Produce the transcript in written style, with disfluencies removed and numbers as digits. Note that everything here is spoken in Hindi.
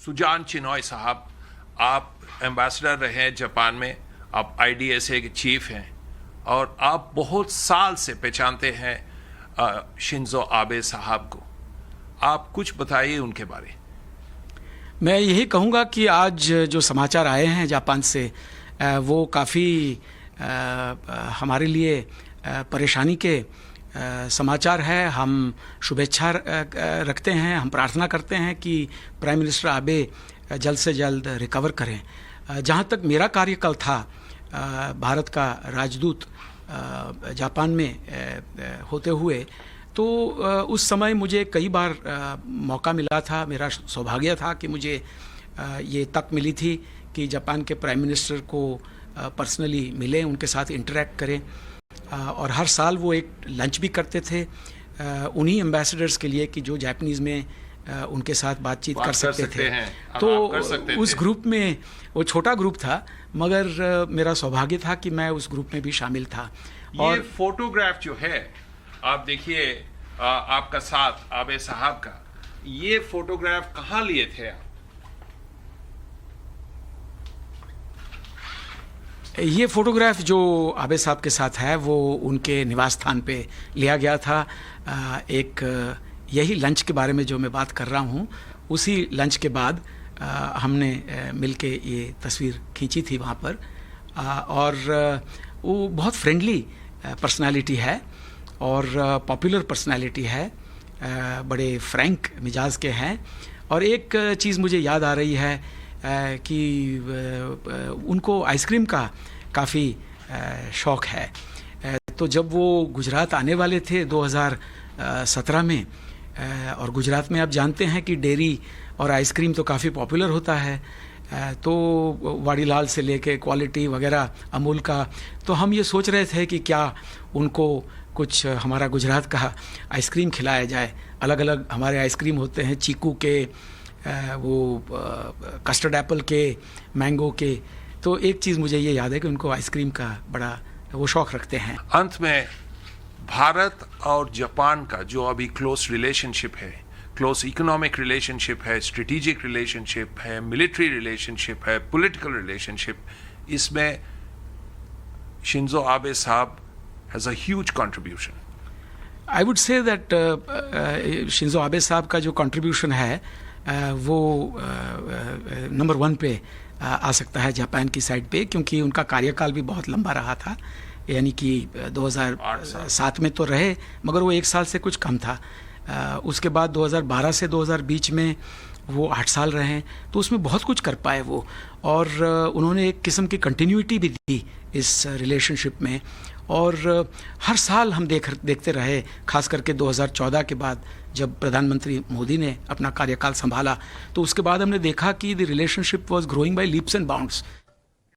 सुजान चिनॉय साहब, आप एम्बेसडर रहे हैं जापान में, आप IDSA के चीफ हैं और आप बहुत साल से पहचानते हैं शिंजो आबे साहब को। आप कुछ बताइए उनके बारे। मैं यही कहूँगा कि आज जो समाचार आए हैं जापान से वो काफ़ी हमारे लिए परेशानी के समाचार है। हम शुभेच्छा रखते हैं, हम प्रार्थना करते हैं कि प्राइम मिनिस्टर आबे जल्द से जल्द रिकवर करें। जहाँ तक मेरा कार्यकाल था भारत का राजदूत जापान में होते हुए, तो उस समय मुझे कई बार मौका मिला था, मेरा सौभाग्य था कि मुझे ये तक मिली थी कि जापान के प्राइम मिनिस्टर को पर्सनली मिलें, उनके साथ इंटरेक्ट करें। और हर साल वो एक लंच भी करते थे उन्हीं एम्बेसडर्स के लिए कि जो जापानीज़ में उनके साथ बातचीत कर सकते थे। तो उस ग्रुप में, वो छोटा ग्रुप था मगर मेरा सौभाग्य था कि मैं उस ग्रुप में भी शामिल था। और ये फोटोग्राफ जो है आप देखिए, आपका साथ आबे साहब का, ये फोटोग्राफ कहाँ लिए थे आप? ये फोटोग्राफ जो आबे साहब के साथ है वो उनके निवास स्थान पे लिया गया था। एक यही लंच के बारे में जो मैं बात कर रहा हूँ, उसी लंच के बाद हमने मिलके ये तस्वीर खींची थी वहाँ पर। और वो बहुत फ्रेंडली पर्सनालिटी है और पॉपुलर पर्सनालिटी है, बड़े फ्रैंक मिजाज के हैं। और एक चीज़ मुझे याद आ रही है कि उनको आइसक्रीम का काफ़ी शौक़ है। तो जब वो गुजरात आने वाले थे 2017 में, और गुजरात में आप जानते हैं कि डेयरी और आइसक्रीम तो काफ़ी पॉपुलर होता है, तो वाड़ीलाल से लेके क्वालिटी वगैरह अमूल का, तो हम ये सोच रहे थे कि क्या उनको कुछ हमारा गुजरात का आइसक्रीम खिलाया जाए। अलग अलग हमारे आइसक्रीम होते हैं, चीकू के, वो कस्टर्ड एप्पल के, मैंगो के। तो एक चीज़ मुझे ये याद है कि उनको आइसक्रीम का बड़ा वो शौक़ रखते हैं। अंत में भारत और जापान का जो अभी क्लोज रिलेशनशिप है, क्लोज इकोनॉमिक रिलेशनशिप है, स्ट्रेटेजिक रिलेशनशिप है, मिलिट्री रिलेशनशिप है, पॉलिटिकल रिलेशनशिप, इसमें शिंजो आबे साहब has a huge contribution. I would say that Shinzo Abe साहब का जो कंट्रीब्यूशन है वो नंबर 1 पे आ सकता है जापान की साइड पे, क्योंकि उनका कार्यकाल भी बहुत लंबा रहा था। यानी कि 2007 में तो रहे मगर वो 1 साल से कुछ कम था। उसके बाद 2012 से 2020 में वो 8 साल रहे, तो उसमें बहुत कुछ कर पाए वो। और उन्होंने एक किस्म की कंटिन्यूटी भी दी इस रिलेशनशिप में। और हर साल हम देखते रहे, खास करके 2014 के बाद जब प्रधानमंत्री मोदी ने अपना कार्यकाल संभाला, तो उसके बाद हमने देखा कि the relationship was growing by leaps and bounds.